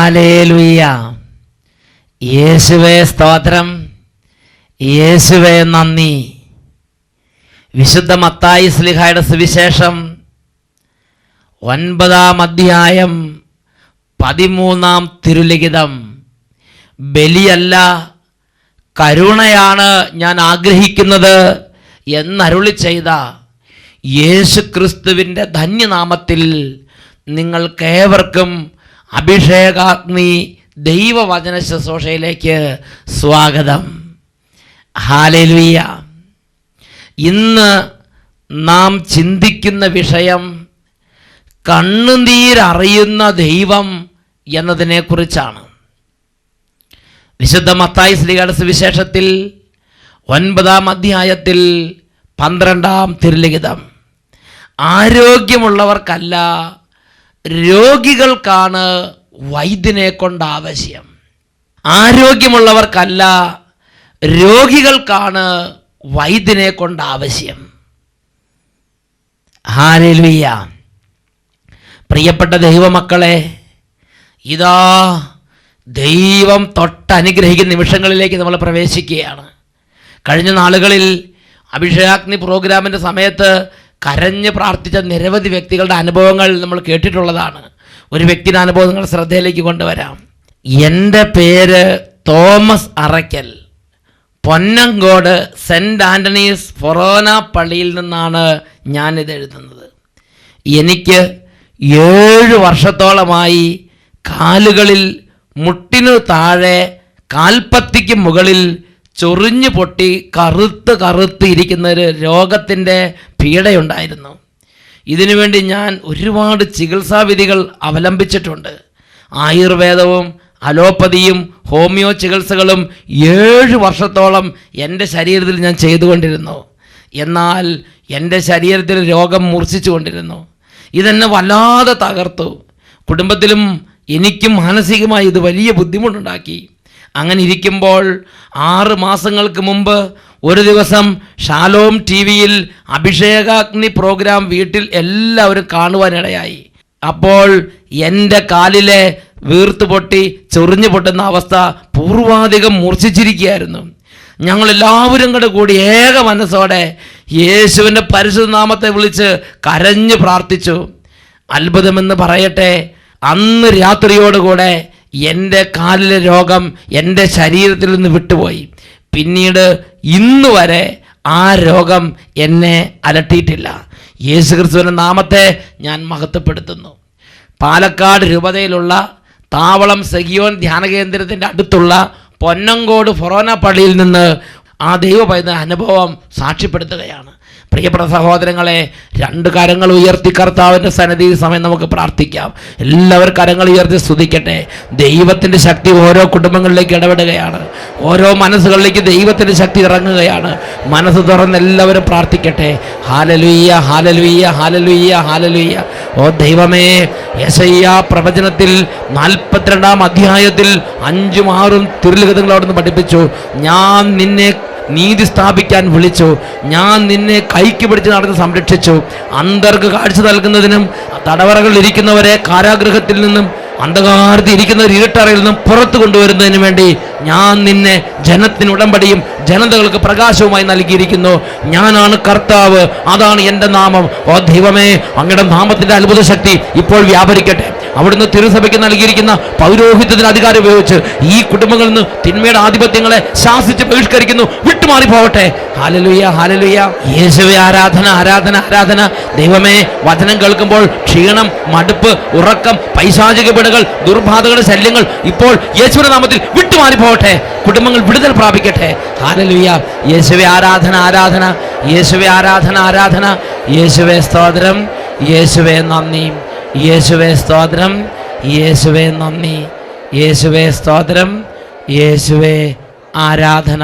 Hallelujah. യേശുവേ സ്തോത്രം, യേശുവേ നന്ദി. വിശുദ്ധ മത്തായി ശ്ലീഹായുടെ സുവിശേഷം 9-ാം അധ്യായം 13-ാം തിരുലിഖിതം. ബലിയല്ല കരുണയാണ് ഞാൻ ആഗ്രഹിക്കുന്നത് എന്നരുളി ചെയ്ത യേശു ക്രിസ്തുവിൻ്റെ ധന്യനാമത്തിൽ നിങ്ങൾക്കേവർക്കും അഭിഷേകാഗ്നി ദൈവവചന ശുശ്രൂഷയിലേക്ക് സ്വാഗതം. ഹല്ലേലൂയ. ഇന്ന് നാം ചിന്തിക്കുന്ന വിഷയം കണ്ണുനീരറിയുന്ന ദൈവം എന്നതിനെക്കുറിച്ചാണ്. വിശുദ്ധ മത്തായി ശ്ലീഹയുടെ സുവിശേഷത്തിൽ 9-ാം അധ്യായത്തിൽ 12-ാം തിരുലിഖിതം. ആരോഗ്യമുള്ളവർക്കല്ല രോഗികൾക്കാണ് വൈദ്യനെ കൊണ്ട് ആവശ്യം. ആരോഗ്യമുള്ളവർക്കല്ല രോഗികൾക്കാണ് വൈദ്യനെ കൊണ്ട് ആവശ്യം. ഹല്ലേലൂയ. പ്രിയപ്പെട്ട ദൈവമക്കളെ, ഇതാ ദൈവം തൊട്ടനുഗ്രഹിക്കുന്ന നിമിഷങ്ങളിലേക്ക് നമ്മൾ പ്രവേശിക്കുകയാണ്. കഴിഞ്ഞ നാളുകളിൽ അഭിഷേകാഗ്നി പ്രോഗ്രാമിൻ്റെ സമയത്ത് കരഞ്ഞ് പ്രാർത്ഥിച്ച നിരവധി വ്യക്തികളുടെ അനുഭവങ്ങൾ നമ്മൾ കേട്ടിട്ടുള്ളതാണ്. ഒരു വ്യക്തിയുടെ അനുഭവം നിങ്ങൾ ശ്രദ്ധയിലേക്ക് കൊണ്ടുവരാം. എൻ്റെ പേര് തോമസ് അറയ്ക്കൽ. പൊന്നങ്കോട് സെൻറ്റ് ആൻ്റണീസ് ഫൊറോന പള്ളിയിൽ നിന്നാണ് ഞാനിത് എഴുതുന്നത്. എനിക്ക് 7 വർഷത്തോളമായി കാലുകളിൽ മുട്ടിനു താഴെ കാൽപ്പത്തിക്ക് മുകളിൽ ചൊറിഞ്ഞു പൊട്ടി കറുത്ത് ഇരിക്കുന്ന ഒരു രോഗത്തിൻ്റെ പീഡയുണ്ടായിരുന്നു. ഇതിനുവേണ്ടി ഞാൻ ഒരുപാട് ചികിത്സാവിധികൾ അവലംബിച്ചിട്ടുണ്ട്. ആയുർവേദവും അലോപ്പതിയും ഹോമിയോ ചികിത്സകളും 7 വർഷത്തോളം എൻ്റെ ശരീരത്തിൽ ഞാൻ ചെയ്തുകൊണ്ടിരുന്നു. എന്നാൽ എൻ്റെ ശരീരത്തിൽ രോഗം മൂർച്ഛിച്ചു കൊണ്ടിരുന്നു. ഇതെന്നെ വല്ലാതെ തകർത്തു. കുടുംബത്തിലും എനിക്കും മാനസികമായി ഇത് വലിയ ബുദ്ധിമുട്ടുണ്ടാക്കി. അങ്ങനെ ഇരിക്കുമ്പോൾ 6 മാസങ്ങൾക്ക് മുമ്പ് ഒരു ദിവസം ഷാലോം TV-യിൽ അഭിഷേകാഗ്നി പ്രോഗ്രാം വീട്ടിൽ എല്ലാവരും കാണുവാനിടയായി. അപ്പോൾ എൻ്റെ കാലിലെ വീർത്ത് പൊട്ടി ചൊറിഞ്ഞു പൊട്ടുന്ന അവസ്ഥ പൂർവാധികം മൂർച്ഛിച്ചിരിക്കുകയായിരുന്നു. ഞങ്ങളെല്ലാവരും കൂടി ഏക മനസ്സോടെ യേശുവിൻ്റെ പരിശുദ്ധ നാമത്തെ വിളിച്ച് കരഞ്ഞു പ്രാർത്ഥിച്ചു. അത്ഭുതമെന്ന് പറയട്ടെ, അന്ന് രാത്രിയോടുകൂടെ എൻ്റെ കാലിലെ രോഗം എൻ്റെ ശരീരത്തിൽ നിന്ന് വിട്ടുപോയി. പിന്നീട് ഇന്ന് വരെ ആ രോഗം എന്നെ അലട്ടിയിട്ടില്ല. യേശു ക്രിസ്തുവിൻ്റെ നാമത്തെ ഞാൻ മഹത്വപ്പെടുത്തുന്നു. പാലക്കാട് രൂപതയിലുള്ള താവളം സഗിയോൻ ധ്യാന കേന്ദ്രത്തിൻ്റെ അടുത്തുള്ള പൊന്നങ്കോട് ഫൊറോന പള്ളിയിൽ നിന്ന് ആ ദൈവപൈതൃക അനുഭവം സാക്ഷ്യപ്പെടുത്തുകയാണ്. പ്രിയപ്പെട്ട സഹോദരങ്ങളെ, 2 കരങ്ങൾ ഉയർത്തി കർത്താവിൻ്റെ സന്നിധിയിൽ സമയം നമുക്ക് പ്രാർത്ഥിക്കാം. എല്ലാവരും കരങ്ങൾ ഉയർത്തി സ്തുതിക്കട്ടെ. ദൈവത്തിൻ്റെ ശക്തി ഓരോ കുടുംബങ്ങളിലേക്ക് ഇടപെടുകയാണ്. ഓരോ മനസ്സുകളിലേക്ക് ദൈവത്തിൻ്റെ ശക്തി ഇറങ്ങുകയാണ്. മനസ്സ് തുറന്ന് എല്ലാവരും പ്രാർത്ഥിക്കട്ടെ. Hallelujah, hallelujah, hallelujah, hallelujah. ഓ ദൈവമേ, യെശയ്യാ പ്രവചനത്തിൽ 42-ാം അധ്യായത്തിൽ 5ഉം 6ഉം തിരുലിഖിതങ്ങൾ അവിടുന്ന് പഠിപ്പിച്ചു. ഞാൻ നിന്നെ നീതി സ്ഥാപിക്കാൻ വിളിച്ചു, ഞാൻ നിന്നെ കൈക്ക് പിടിച്ച് നടന്ന് സംരക്ഷിച്ചു. അന്തർക്ക് കാഴ്ച നൽകുന്നതിനും തടവറകളിൽ ഇരിക്കുന്നവരെ കാരാഗൃഹത്തിൽ നിന്നും അന്ധകാരത്തിൽ ഇരിക്കുന്നവർ ഇരുട്ടറയിൽ നിന്നും പുറത്തു കൊണ്ടുവരുന്നതിന് വേണ്ടി ഞാൻ നിന്നെ ജനത്തിന് ഉടമ്പടിയും ജനതകൾക്ക് പ്രകാശവുമായി നൽകിയിരിക്കുന്നു. ഞാനാണ് കർത്താവ്, അതാണ് എൻ്റെ നാമം. ഓ ദൈവമേ, അങ്ങയുടെ നാമത്തിൻ്റെ അത്ഭുത ശക്തി ഇപ്പോൾ വ്യാപരിക്കട്ടെ. അവിടുന്ന് തിരുസഭയ്ക്ക് നൽകിയിരിക്കുന്ന പൗരോഹിത്യത്തിന് അധികാരം ഉപയോഗിച്ച് ഈ കുടുംബങ്ങളിൽ നിന്ന് തിന്മയുടെ ആധിപത്യങ്ങളെ ശാസിച്ച് ബഹിഷ്കരിക്കുന്നു. വിട്ടുമാറി പോവട്ടെ. Hallelujah, hallelujah. യേശുവേ ആരാധന, ആരാധന, ആരാധന. ദൈവമേ, വചനം കേൾക്കുമ്പോൾ ക്ഷീണം, മടുപ്പ്, ഉറക്കം, പൈശാചിക പിടകൾ, ദുർബാധകളുടെ ശല്യങ്ങൾ ഇപ്പോൾ യേശുവിന്റെ നാമത്തിൽ വിട്ടുമാറി പോവട്ടെ. കുടുംബങ്ങൾ വിടുതൽ പ്രാപിക്കട്ടെ. ഹല്ലേലൂയ. യേശുവേ ആരാധന, ആരാധന. യേശുവേ ആരാധന, ആരാധന. യേശുവേ സ്തോത്രം, യേശുവേ നന്ദി. യേശുവേ സ്തോത്രം, യേശുവേ നന്ദി. യേശുവേ സ്തോത്രം, യേശുവേ ആരാധന.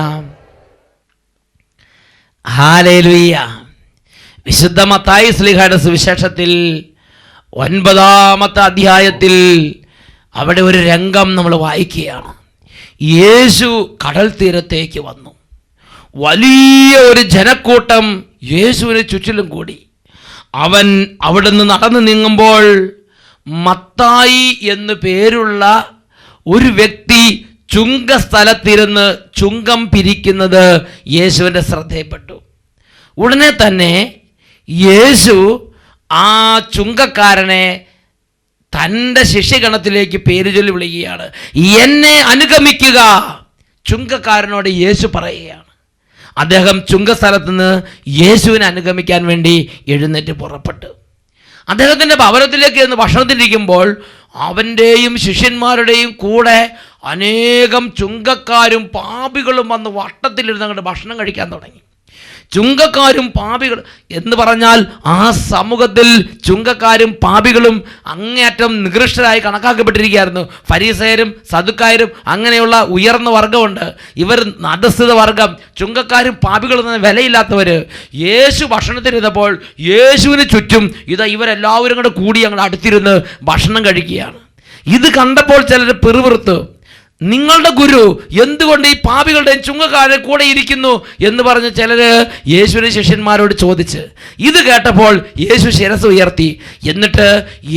ഹല്ലേലൂയ. വിശുദ്ധ മത്തായി ശ്ലീഹയുടെ സുവിശേഷത്തിൽ 9-ാമത്തെ അധ്യായത്തിൽ അവിടെ ഒരു രംഗം നമ്മൾ വായിക്കുകയാണ്. യേശു കടൽ തീരത്തേക്ക് വന്നു. വലിയ ഒരു ജനക്കൂട്ടം യേശുവിനെ ചുറ്റിലും കൂടി. അവൻ അവിടുന്ന് നടന്നു നീങ്ങുമ്പോൾ മത്തായി എന്നു പേരുള്ള ഒരു വ്യക്തി ചുങ്കസ്ഥലത്തിരുന്ന് ചുങ്കം പിരിക്കുന്നത് യേശുവിൻ്റെ ശ്രദ്ധയിൽപ്പെട്ടു. ഉടനെ തന്നെ യേശു ആ ചുങ്കക്കാരനെ തൻ്റെ ശിഷ്യഗണത്തിലേക്ക് പേര് ചൊല്ലി വിളിക്കുകയാണ്. എന്നെ അനുഗമിക്കുക. ചുങ്കക്കാരനോട് യേശു പറയുകയാണ്. അദ്ദേഹം ചുങ്കസ്ഥലത്ത് നിന്ന് യേശുവിനെ അനുഗമിക്കാൻ വേണ്ടി എഴുന്നേറ്റ് പുറപ്പെട്ടു. അദ്ദേഹത്തിൻ്റെ ഭവനത്തിലേക്ക് ചെന്ന് ഭക്ഷണത്തിനിരിക്കുമ്പോൾ അവൻ്റെയും ശിഷ്യന്മാരുടെയും കൂടെ അനേകം ചുങ്കക്കാരും പാപികളും വന്ന് വട്ടത്തിലിരുന്ന് അങ്ങോട്ട് ഭക്ഷണം കഴിക്കാൻ തുടങ്ങി. ചുങ്കക്കാരും പാപികൾ എന്ന് പറഞ്ഞാൽ ആ സമൂഹത്തിൽ ചുങ്കക്കാരും പാപികളും അങ്ങേയറ്റം നികൃഷ്ടരായി കണക്കാക്കപ്പെട്ടിരിക്കുകയായിരുന്നു. ഫരീസയരും സദുക്കായരും അങ്ങനെയുള്ള ഉയർന്ന വർഗമുണ്ട്. ഇവർ അധസ്ഥിത വർഗം, ചുങ്കക്കാരും പാപികളും എന്ന വിലയില്ലാത്തവർ. യേശു ഭക്ഷണത്തിനിരുന്നപ്പോൾ യേശുവിന് ചുറ്റും ഇവരെല്ലാവരും കൂടെ കൂടി അങ്ങോട്ട് അടുത്തിരുന്ന് ഭക്ഷണം കഴിക്കുകയാണ്. ഇത് കണ്ടപ്പോൾ ചിലർ പിറുപിറുത്തു. നിങ്ങളുടെ ഗുരു എന്തുകൊണ്ട് ഈ പാപികളുടെ ചുങ്കക്കാരെ കൂടെ ഇരിക്കുന്നു എന്ന് പറഞ്ഞ് ചിലർ യേശുവിൻ്റെ ശിഷ്യന്മാരോട് ചോദിച്ച്. ഇത് കേട്ടപ്പോൾ യേശു ശിരസ് ഉയർത്തി. എന്നിട്ട്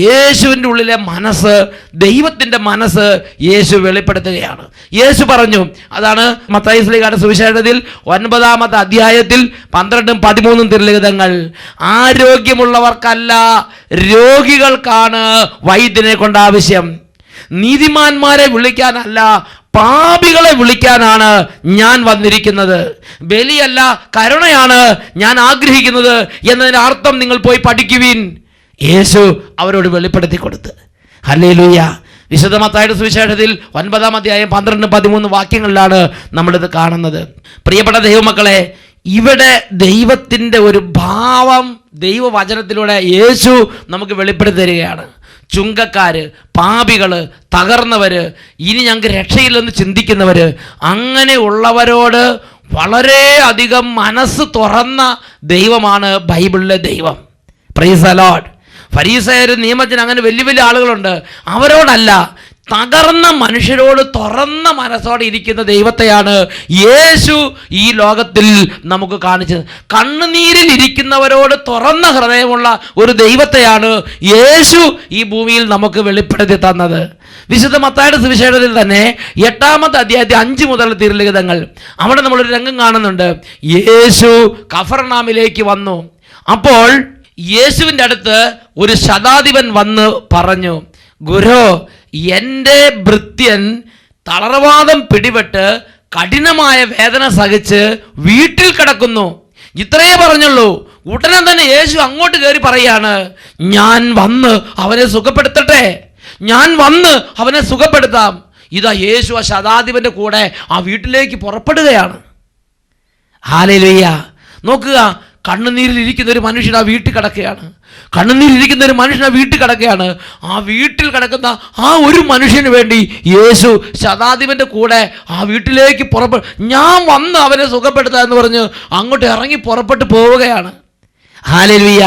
യേശുവിൻ്റെ ഉള്ളിലെ മനസ്സ്, ദൈവത്തിൻ്റെ മനസ്സ് യേശു വെളിപ്പെടുത്തുകയാണ്. യേശു പറഞ്ഞു, അതാണ് മത്തായി ശ്ലീഹായുടെ സുവിശേഷത്തിൽ 9-ാമത്തെ അധ്യായത്തിൽ 12-13 തിരുലിഖിതങ്ങൾ, ആരോഗ്യമുള്ളവർക്കല്ല രോഗികൾക്കാണ് വൈദ്യനെ കൊണ്ട് ആവശ്യം. നീതിമാന്മാരെ വിളിക്കാനല്ല, പാപികളെ വിളിക്കാനാണ് ഞാൻ വന്നിരിക്കുന്നത്. ബലിയല്ല, കരുണയാണ് ഞാൻ ആഗ്രഹിക്കുന്നത് എന്നതിൻ്റെ അർത്ഥം നിങ്ങൾ പോയി പഠിക്കുവിൻ. യേശു അവരോട് വെളിപ്പെടുത്തി കൊടുത്ത്. ഹല്ലേലൂയ. വിശുദ്ധ മത്തായിയുടെ സുവിശേഷത്തിൽ 9-ാം അധ്യായം 12-13 വാക്യങ്ങളിലാണ് നമ്മളിത് കാണുന്നത്. പ്രിയപ്പെട്ട ദൈവമക്കളെ, ഇവിടെ ദൈവത്തിൻ്റെ ഒരു ഭാവം ദൈവവചനത്തിലൂടെ യേശു നമുക്ക് വെളിപ്പെടുത്തി തരികയാണ്. ചുങ്കക്കാർ, പാപികൾ, തകർന്നവർ, ഇനി ഞങ്ങൾക്ക് രക്ഷയില്ലെന്ന് ചിന്തിക്കുന്നവർ, അങ്ങനെയുള്ളവരോട് വളരെയധികം മനസ്സ് തുറന്ന ദൈവമാണ് ബൈബിളിലെ ദൈവം. Praise the lord. ഫരീസയരും നിയമജ്ഞരും അങ്ങനെ വലിയ വലിയ ആളുകളുണ്ട്. അവരോടല്ല, തകർന്ന മനുഷ്യരോട് തുറന്ന മനസ്സോടെ ഇരിക്കുന്ന ദൈവത്തെയാണ് യേശു ഈ ലോകത്തിൽ നമുക്ക് കാണിച്ചത്. കണ്ണുനീരിൽ ഇരിക്കുന്നവരോട് തുറന്ന ഹൃദയമുള്ള ഒരു ദൈവത്തെയാണ് യേശു ഈ ഭൂമിയിൽ നമുക്ക് വെളിപ്പെടുത്തി തന്നത്. വിശുദ്ധ മത്തായിയുടെ സുവിശേഷത്തിൽ തന്നെ 8-ാമത്തെ അധ്യായത്തിൽ 5 മുതൽ തിരുലിഖിതങ്ങൾ, അവിടെ നമ്മളൊരു രംഗം കാണുന്നുണ്ട്. യേശു കഫർനാമിലേക്ക് വന്നു. അപ്പോൾ യേശുവിൻ്റെ അടുത്ത് ഒരു ശതാധിപൻ വന്ന് പറഞ്ഞു, ഗുരു, എൻ്റെ ഭൃത്യൻ തളർവാദം പിടിപെട്ട് കഠിനമായ വേദന സഹിച്ച് വീട്ടിൽ കിടക്കുന്നു. ഇത്രയേ പറഞ്ഞുള്ളൂ. ഉടനെ തന്നെ യേശു അങ്ങോട്ട് കയറി പറയാണ്, ഞാൻ വന്ന് അവനെ സുഖപ്പെടുത്തട്ടെ, ഞാൻ വന്ന് അവനെ സുഖപ്പെടുത്താം. ഇതാ യേശു ആ ശതാധിപൻ്റെ കൂടെ ആ വീട്ടിലേക്ക് പുറപ്പെടുകയാണ്. ഹല്ലേലൂയ. നോക്കുക, കണ്ണുനീരിലിരിക്കുന്ന ഒരു മനുഷ്യൻ ആ വീട്ടിൽ കിടക്കുകയാണ്. കണ്ണുനീരിലിരിക്കുന്ന ഒരു മനുഷ്യൻ ആ വീട്ടിൽ കിടക്കുകയാണ്. ആ വീട്ടിൽ കിടക്കുന്ന ആ ഒരു മനുഷ്യന് വേണ്ടി യേശു ശതാധിപൻ്റെ കൂടെ ആ വീട്ടിലേക്ക് ഞാൻ വന്ന് അവനെ സുഖപ്പെടുത്താം എന്ന് പറഞ്ഞ് അങ്ങോട്ട് ഇറങ്ങി പുറപ്പെട്ട് പോവുകയാണ്. ഹല്ലേലൂയ.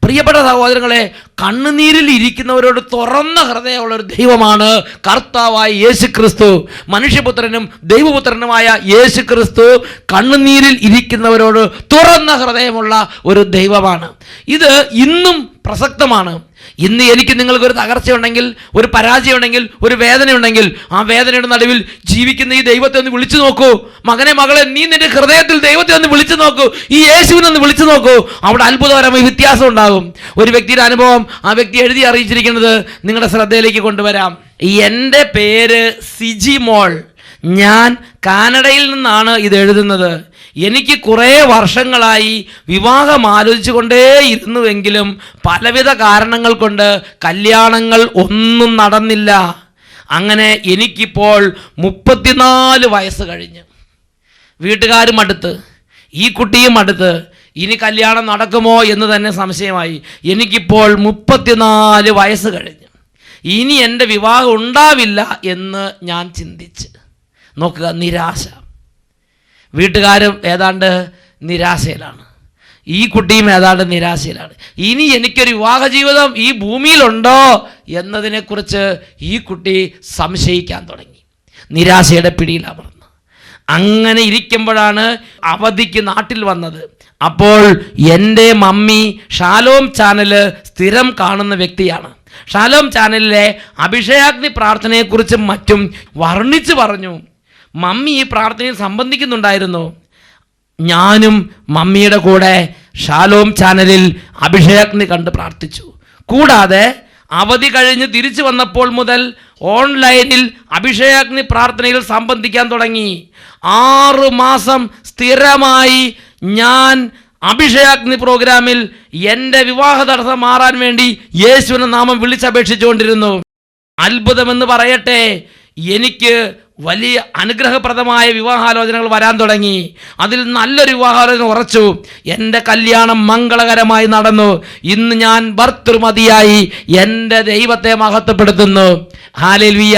പ്രിയപ്പെട്ട സഹോദരങ്ങളെ, കണ്ണുനീരിൽ ഇരിക്കുന്നവരോട് തുറന്ന ഹൃദയമുള്ള ഒരു ദൈവമാണ് കർത്താവായ യേശു ക്രിസ്തു. മനുഷ്യപുത്രനും ദൈവപുത്രനുമായ യേശു ക്രിസ്തു കണ്ണുനീരിൽ ഇരിക്കുന്നവരോട് തുറന്ന ഹൃദയമുള്ള ഒരു ദൈവമാണ്. ഇത് ഇന്നും പ്രസക്തമാണ്. ഇന്ന് എനിക്ക് നിങ്ങൾക്കൊരു തകർച്ചയുണ്ടെങ്കിൽ, ഒരു പരാജയമുണ്ടെങ്കിൽ, ഒരു വേദനയുണ്ടെങ്കിൽ, ആ വേദനയുടെ നടുവിൽ ജീവിക്കുന്ന ഈ ദൈവത്തെ ഒന്ന് വിളിച്ചു നോക്കൂ. മകനെ, മകളെ, നീ നിന്റെ ഹൃദയത്തിൽ ദൈവത്തെ ഒന്ന് വിളിച്ചു നോക്കൂ. ഈ യേശുവിനെ ഒന്ന് വിളിച്ചു നോക്കൂ. അവിടെ അത്ഭുതകരമായ വ്യത്യാസം ഉണ്ടാകും. ഒരു വ്യക്തിയുടെ അനുഭവം ആ വ്യക്തി എഴുതി അറിയിച്ചിരിക്കുന്നത് നിങ്ങളുടെ ശ്രദ്ധയിലേക്ക് കൊണ്ടുവരാം. എൻ്റെ പേര് സിജി മോൾ. ഞാൻ കാനഡയിൽ നിന്നാണ് ഇത് എഴുതുന്നത്. എനിക്ക് കുറേ വർഷങ്ങളായി വിവാഹം ആലോചിച്ചു കൊണ്ടേയിരുന്നുവെങ്കിലും പലവിധ കാരണങ്ങൾ കൊണ്ട് കല്യാണങ്ങൾ ഒന്നും നടന്നില്ല. അങ്ങനെ എനിക്കിപ്പോൾ 34 വയസ്സ് കഴിഞ്ഞ്. വീട്ടുകാരും അടുത്ത്, ഈ കുട്ടിയും അടുത്ത്. ഇനി കല്യാണം നടക്കുമോ എന്ന് തന്നെ സംശയമായി. എനിക്കിപ്പോൾ 34 വയസ്സ് കഴിഞ്ഞ്. ഇനി എൻ്റെ വിവാഹം ഉണ്ടാവില്ല എന്ന് ഞാൻ ചിന്തിച്ച്. നോക്കുക, നിരാശ. വീട്ടുകാരും ഏതാണ്ട് നിരാശയിലാണ്, ഈ കുട്ടിയും ഏതാണ്ട് നിരാശയിലാണ്. ഇനി എനിക്കൊരു വിവാഹ ജീവിതം ഈ ഭൂമിയിലുണ്ടോ എന്നതിനെക്കുറിച്ച് ഈ കുട്ടി സംശയിക്കാൻ തുടങ്ങി. നിരാശയുടെ പിടിയിലമർന്നു. അങ്ങനെ ഇരിക്കുമ്പോഴാണ് അവധിക്ക് നാട്ടിൽ വന്നത്. അപ്പോൾ എൻ്റെ മമ്മി ഷാലോം ചാനൽ സ്ഥിരം കാണുന്ന വ്യക്തിയാണ്. ഷാലോം ചാനലിലെ അഭിഷേകാഗ്നി പ്രാർത്ഥനയെക്കുറിച്ചും മറ്റും വർണ്ണിച്ചു പറഞ്ഞു. മമ്മി ഈ പ്രാർത്ഥനയിൽ സംബന്ധിക്കുന്നുണ്ടായിരുന്നു. ഞാനും മമ്മിയുടെ കൂടെ ഷാലോം ചാനലിൽ അഭിഷേകാഗ്നി കണ്ട് പ്രാർത്ഥിച്ചു. കൂടാതെ അവധി കഴിഞ്ഞ് തിരിച്ചു വന്നപ്പോൾ മുതൽ ഓൺലൈനിൽ അഭിഷേകാഗ്നി പ്രാർത്ഥനയിൽ സംബന്ധിക്കാൻ തുടങ്ങി. 6 മാസം സ്ഥിരമായി ഞാൻ അഭിഷേകാഗ്നി പ്രോഗ്രാമിൽ എൻ്റെ വിവാഹ തടസ്സം മാറാൻ വേണ്ടി യേശുവിൻ്റെ നാമം വിളിച്ചപേക്ഷിച്ചുകൊണ്ടിരുന്നു. അത്ഭുതമെന്ന് പറയട്ടെ, എനിക്ക് വലിയ അനുഗ്രഹപ്രദമായ വിവാഹാലോചനകൾ വരാൻ തുടങ്ങി. അതിൽ നല്ലൊരു വിവാഹാലോചന ഉറച്ചു. എൻ്റെ കല്യാണം മംഗളകരമായി നടന്നു. ഇന്ന് ഞാൻ ഭർതൃമതിയായി എൻ്റെ ദൈവത്തെ മഹത്വപ്പെടുത്തുന്നു. ഹല്ലേലൂയ.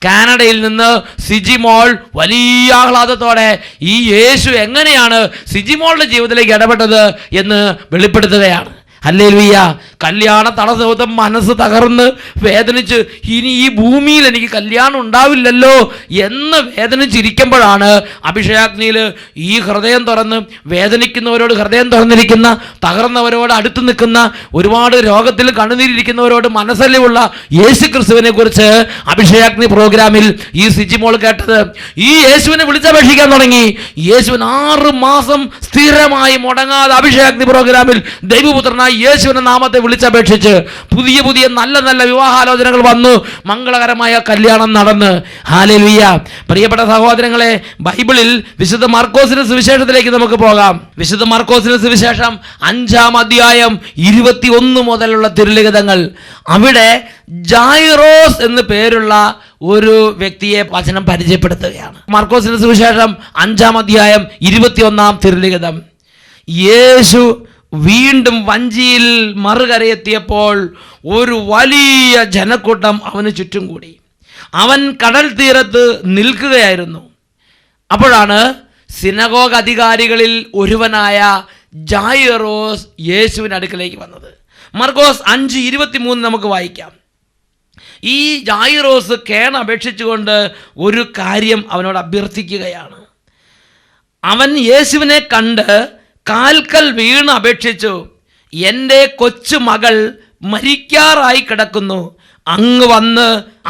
കാനഡയിൽ നിന്ന് സിജിമോൾ വലിയ ആഹ്ലാദത്തോടെ ഈ യേശു എങ്ങനെയാണ് സിജിമോളുടെ ജീവിതത്തിലേക്ക് ഇടപെട്ടത് എന്ന് വെളിപ്പെടുത്തുകയാണ്. ഹല്ലേലൂയ. കല്യാണ തടസ്സം മനസ്സ് തകർന്ന് വേദനിച്ച് ഇനി ഈ ഭൂമിയിൽ എനിക്ക് കല്യാണം ഉണ്ടാവില്ലല്ലോ എന്ന് വേദനിച്ചിരിക്കുമ്പോഴാണ് അഭിഷേകാഗ്നിയിൽ ഈ ഹൃദയം തുറന്ന് വേദനിക്കുന്നവരോട് ഹൃദയം തുറന്നിരിക്കുന്ന, തകർന്നവരോട് അടുത്ത് നിൽക്കുന്ന, ഒരുപാട് രോഗത്തിൽ കണ്ണുനീരിരിക്കുന്നവരോട് മനസ്സലിവുള്ള യേശു ക്രിസ്തുവിനെ കുറിച്ച് അഭിഷേകാഗ്നി പ്രോഗ്രാമിൽ ഈ സിജിമോൾ കേട്ടത്. ഈ യേശുവിനെ വിളിച്ചപേക്ഷിക്കാൻ തുടങ്ങി. യേശുവിന് 6 മാസം സ്ഥിരമായി മുടങ്ങാതെ അഭിഷേകാഗ്നി പ്രോഗ്രാമിൽ ദൈവപുത്രനായി യേശുവിന്റെ നാമത്തെ വിളിച്ചപേക്ഷിച്ച് പുതിയ പുതിയ നല്ല നല്ല വിവാഹാലോചനകൾ വന്നു. മംഗളകരമായ കല്യാണം നടന്ന്. ഹല്ലേലൂയ. പ്രിയപ്പെട്ട സഹോദരങ്ങളെ, ബൈബിളിൽ വിശുദ്ധ മാർക്കോസിന്റെ സുവിശേഷത്തിലേക്ക് നമുക്ക് പോകാം. വിശുദ്ധ മാർക്കോസിന്റെ സുവിശേഷം 5-ാം അധ്യായം 21 മുതലുള്ള തിരുലിഖിതങ്ങൾ. അവിടെ ജായിറോസ് എന്ന് പേരുള്ള ഒരു വ്യക്തിയെ വചനം പരിചയപ്പെടുത്തുകയാണ്. മാർക്കോസിന്റെ സുവിശേഷം 5-ാം അധ്യായം 21-ാം തിരുലിഖിതം. യേശു വീണ്ടും വഞ്ചിയിൽ മറുകരയെത്തിയപ്പോൾ ഒരു വലിയ ജനക്കൂട്ടം അവന് ചുറ്റും കൂടി. അവൻ കടൽ തീരത്ത് നിൽക്കുകയായിരുന്നു. അപ്പോഴാണ് സിനഗോഗ് അധികാരികളിൽ ഒരുവനായ ജായിറോസ് യേശുവിൻ്റെ അടുക്കലേക്ക് വന്നത്. മർക്കോസ് 5:23 നമുക്ക് വായിക്കാം. ഈ ജായിറോസ് കേണപേക്ഷിച്ചുകൊണ്ട് ഒരു കാര്യം അവനോട് അഭ്യർത്ഥിക്കുകയാണ്. അവൻ യേശുവിനെ കണ്ട് കാൽക്കൽ വീണ് അപേക്ഷിച്ചു, എൻ്റെ കൊച്ചു മകൾ മരിക്കാറായി കിടക്കുന്നു, അങ്ങ് വന്ന്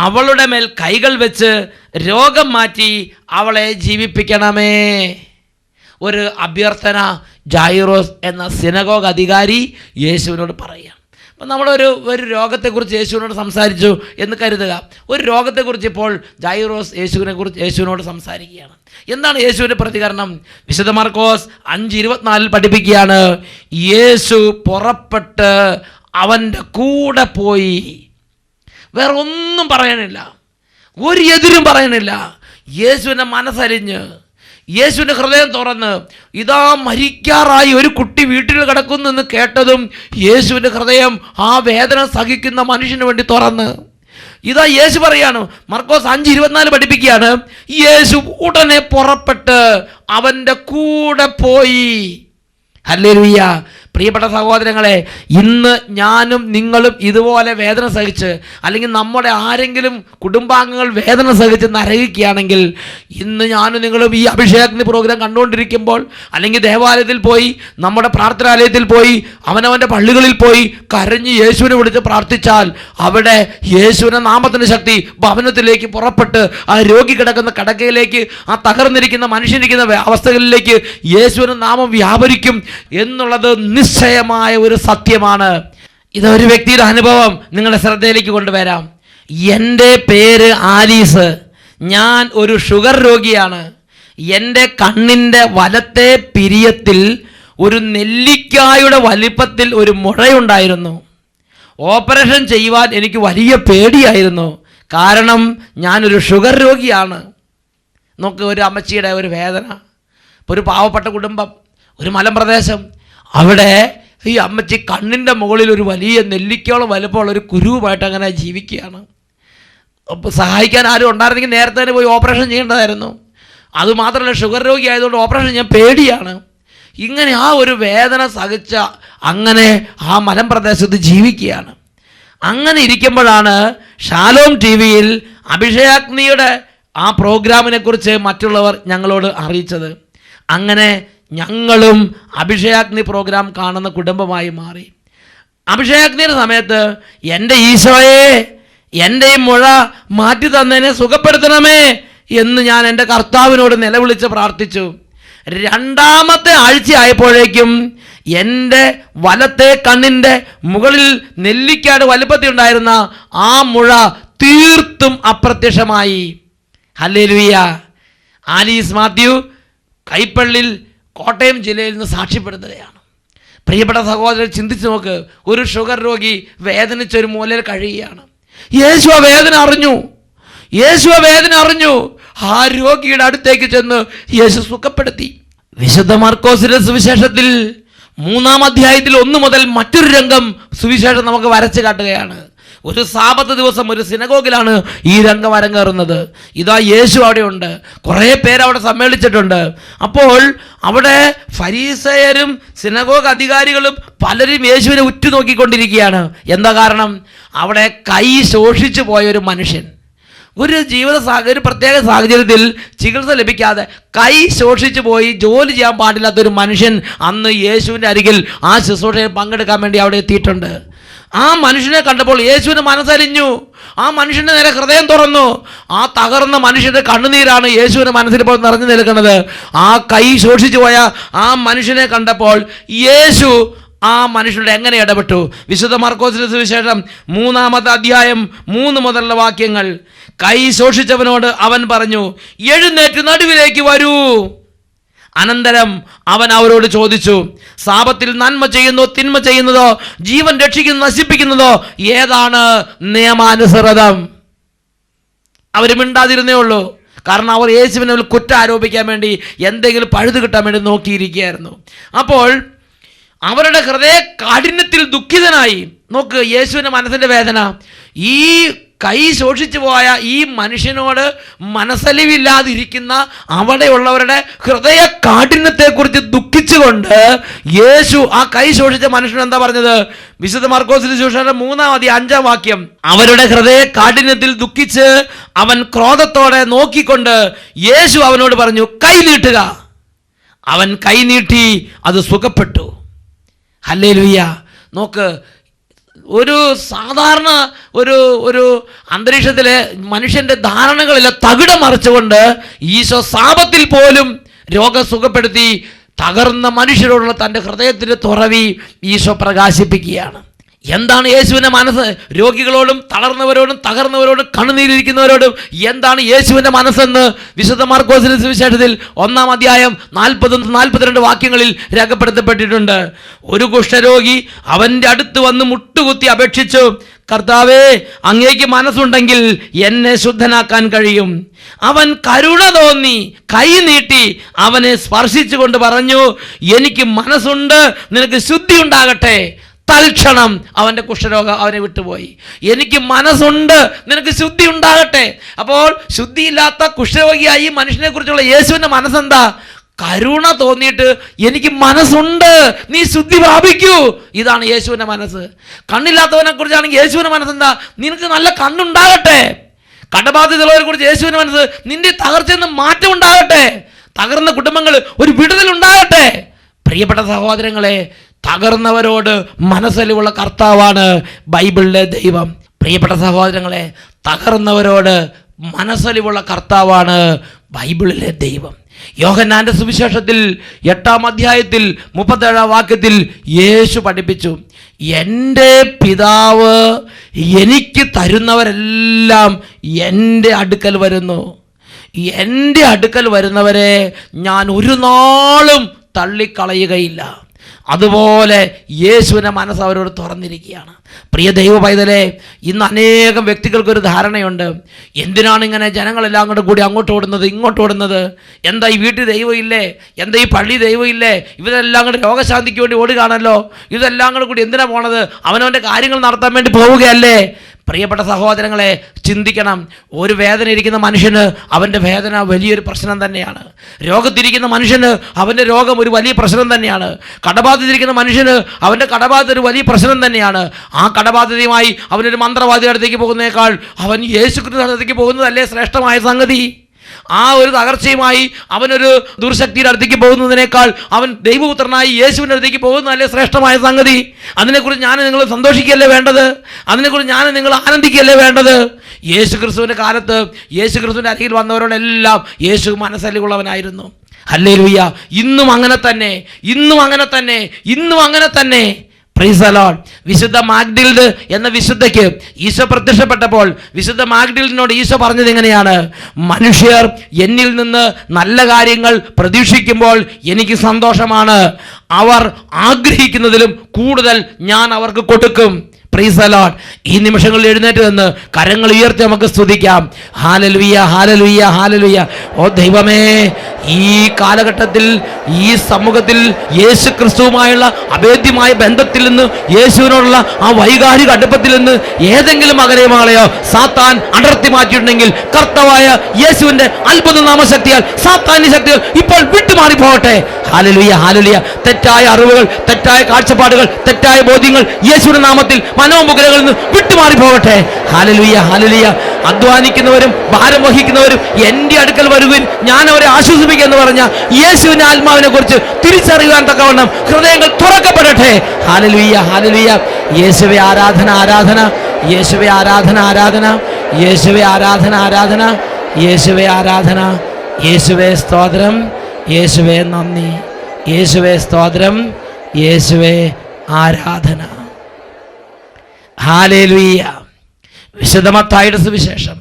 അവളുടെ മേൽ കൈകൾ വെച്ച് രോഗം മാറ്റി അവളെ ജീവിപ്പിക്കണമേ. ഒരു അഭ്യർത്ഥന ജായിറോസ് എന്ന സിനഗോഗ് അധികാരി യേശുവിനോട് പറയുക. അപ്പം നമ്മളൊരു രോഗത്തെക്കുറിച്ച് യേശുവിനോട് സംസാരിച്ചു എന്ന് കരുതുക. ഒരു രോഗത്തെക്കുറിച്ച് ഇപ്പോൾ ജായിറോസ് യേശുവിനോട് സംസാരിക്കുകയാണ്. എന്താണ് യേശുവിൻ്റെ പ്രതികരണം? വിശുദ്ധ മാർക്കോസ് 5:24 പഠിപ്പിക്കുകയാണ്. യേശു പുറപ്പെട്ട് അവൻ്റെ കൂടെ പോയി. വേറെ ഒന്നും പറയാനില്ല, ഒരു എതിരും പറയാനില്ല. യേശുവിൻ്റെ മനസ്സരിഞ്ഞ്, യേശുവിൻ്റെ ഹൃദയം തുറന്ന്, ഇതാ മരിക്കാറായി ഒരു കുട്ടി വീട്ടിൽ കിടക്കുന്നു എന്ന് കേട്ടതും യേശുവിൻ്റെ ഹൃദയം ആ വേദന സഹിക്കുന്ന മനുഷ്യന് വേണ്ടി തുറന്ന്, ഇതാ യേശു പറയാണ്. മർക്കോസ് 5:24 പഠിപ്പിക്കുകയാണ്. യേശു ഉടനെ പുറപ്പെട്ട് അവൻ്റെ കൂടെ പോയി. ഹല്ലേലൂയ. പ്രിയപ്പെട്ട സഹോദരങ്ങളെ, ഇന്ന് ഞാനും നിങ്ങളും ഇതുപോലെ വേദന സഹിച്ച്, അല്ലെങ്കിൽ നമ്മുടെ ആരെങ്കിലും കുടുംബാംഗങ്ങൾ വേദന സഹിച്ച് നരകിക്കുകയാണെങ്കിൽ, ഇന്ന് ഞാനും നിങ്ങളും ഈ അഭിഷേകാഗ്നി പ്രോഗ്രാം കണ്ടുകൊണ്ടിരിക്കുമ്പോൾ, അല്ലെങ്കിൽ ദേവാലയത്തിൽ പോയി, നമ്മുടെ പ്രാർത്ഥനാലയത്തിൽ പോയി, അവനവൻ്റെ പള്ളികളിൽ പോയി കരഞ്ഞ് യേശുവിനെ വിളിച്ച് പ്രാർത്ഥിച്ചാൽ, അവിടെ യേശുവിൻ്റെ നാമത്തിൻ്റെ ശക്തി ഭവനത്തിലേക്ക് പുറപ്പെട്ട് ആ രോഗി കിടക്കുന്ന കിടക്കയിലേക്ക്, ആ തകർന്നിരിക്കുന്ന മനുഷ്യനിരിക്കുന്ന അവസ്ഥകളിലേക്ക് യേശുവിൻ്റെ നാമം വ്യാപരിക്കും എന്നുള്ളത് നിശ്ചയമായ ഒരു സത്യമാണ്. ഇതൊരു വ്യക്തിയുടെ അനുഭവം നിങ്ങളുടെ ശ്രദ്ധയിലേക്ക് കൊണ്ടുവരാം. എൻ്റെ പേര് ആലീസ്. ഞാൻ ഒരു ഷുഗർ രോഗിയാണ്. എൻ്റെ കണ്ണിൻ്റെ വലത്തെ പിരിയത്തിൽ ഒരു നെല്ലിക്കായുടെ വലിപ്പത്തിൽ ഒരു മുഴയുണ്ടായിരുന്നു. ഓപ്പറേഷൻ ചെയ്യുവാൻ എനിക്ക് വലിയ പേടിയായിരുന്നു. കാരണം ഞാനൊരു ഷുഗർ രോഗിയാണ്. നോക്ക്, ഒരു അമ്മച്ചിയുടെ ഒരു വേദന. ഒരു പാവപ്പെട്ട കുടുംബം, ഒരു മലമ്പ്രദേശം. അവിടെ ഈ അമ്മച്ചി കണ്ണിൻ്റെ മുകളിൽ ഒരു വലിയ നെല്ലിക്കോളം വലുപ്പമുള്ള ഒരു കുരുവുമായിട്ട് അങ്ങനെ ജീവിക്കുകയാണ്. അപ്പോൾ സഹായിക്കാൻ ആരും ഉണ്ടായിരുന്നെങ്കിൽ നേരത്തെ തന്നെ പോയി ഓപ്പറേഷൻ ചെയ്യേണ്ടതായിരുന്നു. അതുമാത്രമല്ല, ഷുഗർ രോഗി ആയതുകൊണ്ട് ഓപ്പറേഷൻ ചെയ്യാൻ പേടിയാണ്. ഇങ്ങനെ ആ ഒരു വേദന സഹിച്ച അങ്ങനെ ആ മലമ്പ്രദേശത്ത് ജീവിക്കുകയാണ്. അങ്ങനെ ഇരിക്കുമ്പോഴാണ് ഷാലോം TV-യിൽ അഭിഷേകാഗ്നിയുടെ ആ പ്രോഗ്രാമിനെക്കുറിച്ച് മറ്റുള്ളവർ ഞങ്ങളോട് അറിയിച്ചത്. അങ്ങനെ ഞങ്ങളും അഭിഷേകാഗ്നി പ്രോഗ്രാം കാണുന്ന കുടുംബമായി മാറി. അഭിഷേകത്തിന്റെ സമയത്ത് എൻ്റെ ഈശോയെ, എൻ്റെ ഈ മുഴ മാറ്റി തന്നതിനെ സുഖപ്പെടുത്തണമേ എന്ന് ഞാൻ എൻ്റെ കർത്താവിനോട് നിലവിളിച്ച് പ്രാർത്ഥിച്ചു. 2ാമത്തെ ആഴ്ചയായപ്പോഴേക്കും എൻ്റെ വലത്തെ കണ്ണിൻ്റെ മുകളിൽ നെല്ലിക്കാട് വലുപ്പത്തിൽ ഉണ്ടായിരുന്ന ആ മുഴ തീർത്തും അപ്രത്യക്ഷമായി. ഹല്ലേലൂയ. ആലീസ് മാത്യു കൈപ്പള്ളിൽ കോട്ടയം ജില്ലയിൽ നിന്ന് സാക്ഷ്യപ്പെടുത്തുകയാണ്. പ്രിയപ്പെട്ട സഹോദരൻ, ചിന്തിച്ച് നോക്ക്. ഒരു ഷുഗർ രോഗി വേദനിച്ചൊരു മൂലയിൽ കഴിയുകയാണ്. യേശു ആ വേദന അറിഞ്ഞു. ആ രോഗിയുടെ അടുത്തേക്ക് ചെന്ന് യേശു സുഖപ്പെടുത്തി. വിശുദ്ധ മാർക്കോസിന്റെ സുവിശേഷത്തിൽ 3-ാം അധ്യായത്തിൽ 1 മുതൽ മറ്റൊരു രംഗം സുവിശേഷം നമുക്ക് വരച്ചു കാട്ടുകയാണ്. ഒരു സാബത്ത് ദിവസം ഒരു സിനഗോഗിലാണ് ഈ രംഗം അരങ്ങേറുന്നത്. ഇതാ യേശു അവിടെ ഉണ്ട്, കുറേ പേര് അവിടെ സമ്മേളിച്ചിട്ടുണ്ട്. അപ്പോൾ അവിടെ ഫരീസയരും സിനഗോഗ് അധികാരികളും പലരും യേശുവിനെ ഉറ്റുനോക്കിക്കൊണ്ടിരിക്കുകയാണ്. എന്താ കാരണം? അവിടെ കൈ ശോഷിച്ചു പോയൊരു മനുഷ്യൻ, ഒരു പ്രത്യേക സാഹചര്യത്തിൽ ചികിത്സ ലഭിക്കാതെ കൈ ശോഷിച്ചു പോയി ജോലി ചെയ്യാൻ പാടില്ലാത്തൊരു മനുഷ്യൻ അന്ന് യേശുവിൻ്റെ അരികിൽ ആ ശുശ്രൂഷയിൽ പങ്കെടുക്കാൻ വേണ്ടി അവിടെ എത്തിയിട്ടുണ്ട്. ആ മനുഷ്യനെ കണ്ടപ്പോൾ യേശുവിന് മനസ്സലിഞ്ഞു. ആ മനുഷ്യൻ്റെ നേരെ ഹൃദയം തുറന്നു. ആ തകർന്ന മനുഷ്യൻ്റെ കണ്ണുനീരാണ് യേശുവിൻ്റെ മനസ്സിൽ ഇപ്പോൾ നിറഞ്ഞു നിൽക്കുന്നത്. ആ കൈ ശോഷിച്ചു പോയ ആ മനുഷ്യനെ കണ്ടപ്പോൾ യേശു ആ മനുഷ്യനോട് എങ്ങനെ ഇടപെട്ടു? വിശുദ്ധ മാർക്കോസിന്റെ സുവിശേഷം 3-ാമത്തെ അധ്യായം 3 മുതലുള്ള വാക്യങ്ങൾ. കൈ ശോഷിച്ചവനോട് അവൻ പറഞ്ഞു, എഴുന്നേറ്റ് നടുവിലേക്ക് വരൂ. അനന്തരം അവൻ അവരോട് ചോദിച്ചു, സാപത്തിൽ നന്മ ചെയ്യുന്നതോ തിന്മ ചെയ്യുന്നതോ, ജീവൻ രക്ഷിക്കുന്നതോ നശിപ്പിക്കുന്നതോ ഏതാണ് നിയമാനുസൃതം? അവർ മിണ്ടാതിരുന്നേ ഉള്ളൂ. കാരണം അവർ യേശുവിനെ കുറ്റം ആരോപിക്കാൻ വേണ്ടി, എന്തെങ്കിലും പഴുത് കിട്ടാൻ വേണ്ടി നോക്കിയിരിക്കുകയായിരുന്നു. അപ്പോൾ അവരുടെ ഹൃദയ കാഠിന്യത്തിൽ ദുഃഖിതനായി. നോക്ക് യേശുവിൻ്റെ മനസ്സിൻ്റെ വേദന. ഈ കൈ ശോഷിച്ചു പോയ ഈ മനുഷ്യനോട് മനസ്സലിവില്ലാതിരിക്കുന്ന അവിടെയുള്ളവരുടെ ഹൃദയ കാഠിന്യത്തെക്കുറിച്ച് ദുഃഖിച്ചുകൊണ്ട് യേശു ആ കൈ ശോഷിച്ച മനുഷ്യൻ എന്താ പറഞ്ഞത്? വിശുദ്ധ മാർക്കോസിന്റെ സുവിശേഷം 3-ാം അധ്യായം 5-ാം വാക്യം. അവരുടെ ഹൃദയ കാഠിന്യത്തിൽ ദുഃഖിച്ച് അവൻ ക്രോധത്തോടെ നോക്കിക്കൊണ്ട് യേശു അവനോട് പറഞ്ഞു, കൈ നീട്ടുക. അവൻ കൈ നീട്ടി, അത് സുഖപ്പെട്ടു. ഹല്ലേലൂയ. നോക്ക്, ഒരു സാധാരണ ഒരു അന്തരീക്ഷത്തിലെ മനുഷ്യൻ്റെ ധാരണകളിലെ തകിടം മറിച്ചുകൊണ്ട് ഈശോ സാപത്തിൽ പോലും രോഗം സുഖപ്പെടുത്തി തകർന്ന മനുഷ്യരോടുള്ള തൻ്റെ ഹൃദയത്തിൻ്റെ തുറവി ഈശോ പ്രകാശിപ്പിക്കുകയാണ്. എന്താണ് യേശുവിൻ്റെ മനസ്സ്? രോഗികളോടും തളർന്നവരോടും തകർന്നവരോടും കണ്ണുനീരിരിക്കുന്നവരോടും എന്താണ് യേശുവിൻ്റെ മനസ്സെന്ന് വിശുദ്ധ മാർക്കോസിന്റെ സുവിശേഷത്തിൽ 1-ാം അധ്യായം 40-42 വാക്യങ്ങളിൽ രേഖപ്പെടുത്തപ്പെട്ടിട്ടുണ്ട്. ഒരു കുഷ്ഠരോഗി അവൻ്റെ അടുത്ത് വന്ന് മുട്ടുകുത്തി അപേക്ഷിച്ചു, കർത്താവേ, അങ്ങേക്ക് മനസ്സുണ്ടെങ്കിൽ എന്നെ ശുദ്ധനാക്കാൻ കഴിയും. അവൻ കരുണ തോന്നി കൈ നീട്ടി അവനെ സ്പർശിച്ചുകൊണ്ട് പറഞ്ഞു, എനിക്ക് മനസ്സുണ്ട്, നിനക്ക് ശുദ്ധി ഉണ്ടാകട്ടെ. തൽക്ഷണം അവൻ്റെ കുഷ്ഠരോഗം അവനെ വിട്ടുപോയി. എനിക്ക് മനസ്സുണ്ട്, നിനക്ക് ശുദ്ധി ഉണ്ടാകട്ടെ. അപ്പോൾ ശുദ്ധിയില്ലാത്ത കുഷ്ഠരോഗിയായി ഈ മനുഷ്യനെ കുറിച്ചുള്ള യേശുവിൻ്റെ മനസ്സെന്താ? കരുണ തോന്നിയിട്ട് എനിക്ക് മനസ്സുണ്ട്, നീ ശുദ്ധി പ്രാപിക്കൂ. ഇതാണ് യേശുവിൻ്റെ മനസ്സ്. കണ്ണില്ലാത്തവനെ കുറിച്ചാണെങ്കിൽ യേശുവിൻ്റെ മനസ്സെന്താ? നിനക്ക് നല്ല കണ്ണുണ്ടാകട്ടെ. കടബാധ്യതയുള്ളവരെ കുറിച്ച് യേശുവിൻ്റെ മനസ്സ്, നിന്റെ തകർച്ചയിൽ നിന്ന് മാറ്റം ഉണ്ടാകട്ടെ. തകർന്ന കുടുംബങ്ങൾ ഒരു വിടുതലുണ്ടാകട്ടെ. പ്രിയപ്പെട്ട സഹോദരങ്ങളെ, തകർന്നവരോട് മനസ്സലിവുള്ള കർത്താവാണ് ബൈബിളിലെ ദൈവം. പ്രിയപ്പെട്ട സഹോദരങ്ങളെ, തകർന്നവരോട് മനസ്സലിവുള്ള കർത്താവാണ് ബൈബിളിലെ ദൈവം. യോഹന്നാന്റെ സുവിശേഷത്തിൽ 8-ാം അധ്യായത്തിൽ 37-ാം വാക്യത്തിൽ യേശു പഠിപ്പിച്ചു, എൻ്റെ പിതാവ് എനിക്ക് തരുന്നവരെല്ലാം എൻ്റെ അടുക്കൽ വരുന്നു. എൻ്റെ അടുക്കൽ വരുന്നവരെ ഞാൻ ഒരു നാളും തള്ളിക്കളയുകയില്ല. അതുപോലെ യേശുവിൻ്റെ മനസ്സ് അവരോട് തുറന്നിരിക്കുകയാണ്. പ്രിയ ദൈവ പൈതലേ, ഇന്ന് അനേകം വ്യക്തികൾക്കൊരു ധാരണയുണ്ട്, എന്തിനാണ് ഇങ്ങനെ ജനങ്ങളെല്ലാം കൂടി അങ്ങോട്ട് ഓടുന്നത് ഇങ്ങോട്ട് ഓടുന്നത്? എന്താ ഈ വീട്ടിൽ ദൈവം ഇല്ലേ? എന്താ ഈ പള്ളി ദൈവം ഇല്ലേ? ഇവരെല്ലാം കൂടി രോഗശാന്തിക്ക് വേണ്ടി ഓടുകയാണല്ലോ. ഇതെല്ലാം കൂടി എന്തിനാ പോണത്? അവനവൻ്റെ കാര്യങ്ങൾ നടത്താൻ വേണ്ടി പോവുകയല്ലേ? പ്രിയപ്പെട്ട സഹോദരങ്ങളെ, ചിന്തിക്കണം. ഒരു വേദന ഇരിക്കുന്ന മനുഷ്യന് അവൻ്റെ വേദന വലിയൊരു പ്രശ്നം തന്നെയാണ്. രോഗത്തിരിക്കുന്ന മനുഷ്യന് അവൻ്റെ രോഗം ഒരു വലിയ പ്രശ്നം തന്നെയാണ്. കടബാധിതരിക്കുന്ന മനുഷ്യന് അവൻ്റെ കടബാധ്യത ഒരു വലിയ പ്രശ്നം തന്നെയാണ്. ആ കടബാധ്യതയുമായി അവനൊരു മന്ത്രവാദിയുടെ അടുത്തേക്ക് പോകുന്നതിനേക്കാൾ അവൻ യേശുക്രിസ്തുവിന്റെ അടുത്തേക്ക് പോകുന്നതല്ലേ ശ്രേഷ്ഠമായ സംഗതി? ആ ഒരു തകർച്ചയുമായി അവനൊരു ദുർശക്തിയുടെ അടുത്തേക്ക് പോകുന്നതിനേക്കാൾ അവൻ ദൈവപുത്രനായി യേശുവിൻ്റെ അടുത്തേക്ക് പോകുന്നതല്ലേ ശ്രേഷ്ഠമായ സംഗതി? അതിനെക്കുറിച്ച് ഞാൻ നിങ്ങൾ സന്തോഷിക്കുകയല്ലേ വേണ്ടത്? അതിനെക്കുറിച്ച് ഞാൻ നിങ്ങൾ ആനന്ദിക്കുകയല്ലേ വേണ്ടത്? യേശു ക്രിസ്തുവിൻ്റെ കാലത്ത് യേശു ക്രിസ്തുവിൻ്റെ അരികിൽ വന്നവരോടെല്ലാം യേശു മനസ്സലിവുള്ളവനായിരുന്നു. ഹല്ലേലൂയ. ഇന്നും അങ്ങനെ തന്നെ, ഇന്നും അങ്ങനെ തന്നെ, ഇന്നും അങ്ങനെ തന്നെ. Price the Lord. വിശുദ്ധ മാഗ്ഡിൽഡ് എന്ന വിശുദ്ധയ്ക്ക് ഈശോ പ്രത്യക്ഷപ്പെട്ടപ്പോൾ വിശുദ്ധ മാഗ്ഡിൽഡിനോട് ഈശോ പറഞ്ഞത് എങ്ങനെയാണ്? മനുഷ്യർ എന്നിൽ നിന്ന് നല്ല കാര്യങ്ങൾ പ്രതീക്ഷിക്കുമ്പോൾ എനിക്ക് സന്തോഷമാണ്. അവർ ആഗ്രഹിക്കുന്നതിലും കൂടുതൽ ഞാൻ അവർക്ക് കൊടുക്കും. Price the Lord. ഈ നിമിഷങ്ങളിൽ എഴുന്നേറ്റ് നിന്ന് കരങ്ങൾ ഉയർത്തി നമുക്ക് സ്തുതിക്കാം. Hallelujah, hallelujah, hallelujah. ഓ ദൈവമേ, ഈ കാലഘട്ടത്തിൽ ഈ സമൂഹത്തിൽ യേശു ക്രിസ്തുവുമായുള്ള അഭേദ്യമായ ബന്ധത്തിൽ നിന്ന്, യേശുവിനോടുള്ള ആ വൈകാരിക അടുപ്പത്തിൽ നിന്ന് ഏതെങ്കിലും അകലമാളെയോ സാത്താൻ അടർത്തി മാറ്റിയിട്ടുണ്ടെങ്കിൽ കർത്താവായ യേശുവിന്റെ അത്ഭുത നാമശക്തിയാൽ സാത്താന്യ ശക്തികൾ ഇപ്പോൾ വിട്ടുമാറി പോകട്ടെ. Hallelujah, hallelujah. തെറ്റായ അറിവുകൾ, തെറ്റായ കാഴ്ചപ്പാടുകൾ, തെറ്റായ ബോധ്യങ്ങൾ യേശുവിന്റെ നാമത്തിൽ മനോമുഖരകളിൽ നിന്ന് വിട്ടുമാറി പോകട്ടെ. Hallelujah, hallelujah. അധ്വാനിക്കുന്നവരും ഭാരം വഹിക്കുന്നവരും എൻ്റെ അടുക്കൽ വരുവിൻ, ഞാൻ അവരെ ആശ്വസിപ്പിക്കുക എന്ന് പറഞ്ഞ യേശുവിന്റെ ആത്മാവിനെ കുറിച്ച് തിരിച്ചറിയുവാൻ തക്കവണ്ണം ഹൃദയങ്ങൾ തുറക്കപ്പെടട്ടെ. Hallelujah, hallelujah. യേശുവേ ആരാധന, ആരാധന. യേശുവേ ആരാധന, ആരാധന. യേശുവേ ആരാധന, ആരാധന. യേശുവേ ആരാധന. യേശുവേ സ്തോത്രം. യേശുവേ നന്ദി. യേശുവേ സ്തോത്രം. യേശുവേ ആരാധന. ഹല്ലേലൂയ. വിശുദ്ധ മത്തായിയുടെ സുവിശേഷം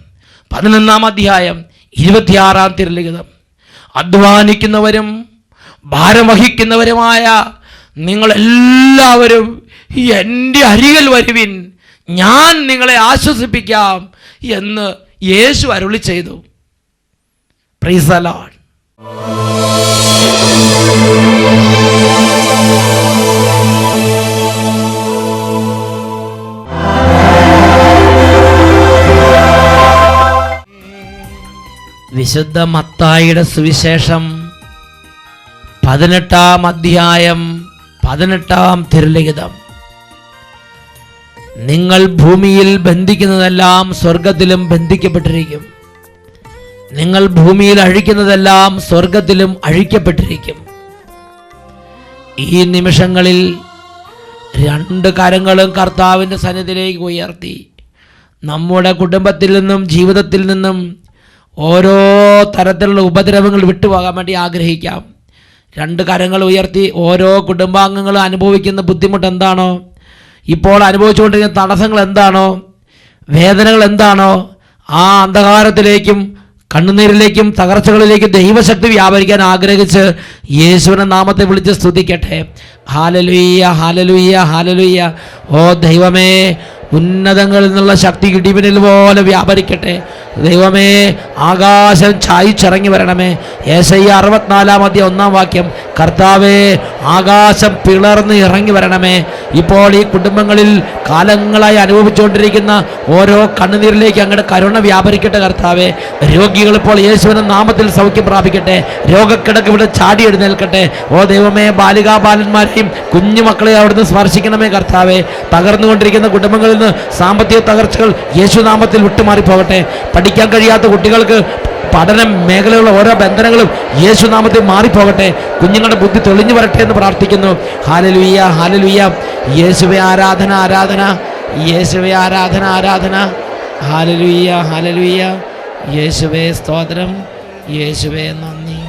11-ാം അധ്യായം 26-ാം തിരുലിഖിതം. അധ്വാനിക്കുന്നവരും ഭാരം വഹിക്കുന്നവരുമായ നിങ്ങളെല്ലാവരും എൻ്റെ അരികിൽ വരുവിൻ, ഞാൻ നിങ്ങളെ ആശ്വസിപ്പിക്കാം എന്ന് യേശു അരുളി ചെയ്തു. Price the Lord. വിശുദ്ധ മത്തായിയുടെ സുവിശേഷം 18-ാം അധ്യായം 18-ാം തിരുലിഖിതം. നിങ്ങൾ ഭൂമിയിൽ ബന്ധിക്കുന്നതെല്ലാം സ്വർഗത്തിലും ബന്ധിക്കപ്പെട്ടിരിക്കും, നിങ്ങൾ ഭൂമിയിൽ അഴിക്കുന്നതെല്ലാം സ്വർഗത്തിലും അഴിക്കപ്പെട്ടിരിക്കും. ഈ നിമിഷങ്ങളിൽ രണ്ട് കരങ്ങളും കർത്താവിൻ്റെ സന്നിധിയിലേക്ക് ഉയർത്തി നമ്മുടെ കുടുംബത്തിൽ നിന്നും ജീവിതത്തിൽ നിന്നും ഓരോ തരത്തിലുള്ള ഉപദ്രവങ്ങൾ വിട്ടുപോകാൻ വേണ്ടി ആഗ്രഹിക്കാം. രണ്ട് കരങ്ങൾ ഉയർത്തി ഓരോ കുടുംബാംഗങ്ങളും അനുഭവിക്കുന്ന ബുദ്ധിമുട്ട് എന്താണോ, ഇപ്പോൾ അനുഭവിച്ചുകൊണ്ടിരിക്കുന്ന തടസ്സങ്ങൾ എന്താണോ, വേദനകൾ എന്താണോ, ആ അന്ധകാരത്തിലേക്കും കണ്ണുനീരിലേക്കും തകർച്ചകളിലേക്കും ദൈവശക്തി വ്യാപരിക്കാൻ ആഗ്രഹിച്ച് യേശുവിന്റെ നാമത്തെ വിളിച്ച് സ്തുതിക്കട്ടെ. Hallelujah, hallelujah, hallelujah. ഓ ദൈവമേ, ഉന്നതങ്ങളിൽ നിന്നുള്ള ശക്തി ഇടിമിന്നൽ പോലെ വ്യാപരിക്കട്ടെ. ദൈവമേ, ആകാശം ചായിച്ചിറങ്ങി വരണമേ. യേശയ്യ 64-ാം അധ്യായം 1-ാം വാക്യം. കർത്താവേ, ആകാശം പിളർന്ന് ഇറങ്ങി വരണമേ. ഇപ്പോൾ ഈ കുടുംബങ്ങളിൽ കാലങ്ങളായി അനുഭവിച്ചുകൊണ്ടിരിക്കുന്ന ഓരോ കണ്ണുനീരിലേക്ക് അങ്ങയുടെ കരുണ വ്യാപരിക്കട്ടെ. കർത്താവേ, രോഗികൾ ഇപ്പോൾ യേശുവിന്റെ നാമത്തിൽ സൗഖ്യം പ്രാപിക്കട്ടെ. രോഗക്കിടക്ക് ഇവിടെ ചാടി എഴുന്നേൽക്കട്ടെ. ഓ ദൈവമേ, ബാലികാബാലന്മാരെയും കുഞ്ഞുമക്കളെ അവിടുന്ന് സ്പർശിക്കണമേ. കർത്താവേ, തകർന്നുകൊണ്ടിരിക്കുന്ന കുടുംബങ്ങളിൽ നിന്ന് സാമ്പത്തിക തകർച്ചകൾ യേശുനാമത്തിൽ വിട്ടുമാറിപ്പോകട്ടെ. പഠിക്കാൻ കഴിയാത്ത കുട്ടികൾക്ക് പഠന മേഖലയുള്ള ഓരോ ബന്ധനങ്ങളും യേശുനാമത്തിൽ മാറിപ്പോകട്ടെ. കുഞ്ഞുങ്ങളുടെ ബുദ്ധി തെളിഞ്ഞു വരട്ടെ എന്ന് പ്രാർത്ഥിക്കുന്നു. Hallelujah, hallelujah. യേശുവേ ആരാധന, ആരാധന. യേശുവേ ആരാധന, ആരാധന. Hallelujah, hallelujah. യേശുവേ സ്തോത്രം. യേശുവേ നന്ദി.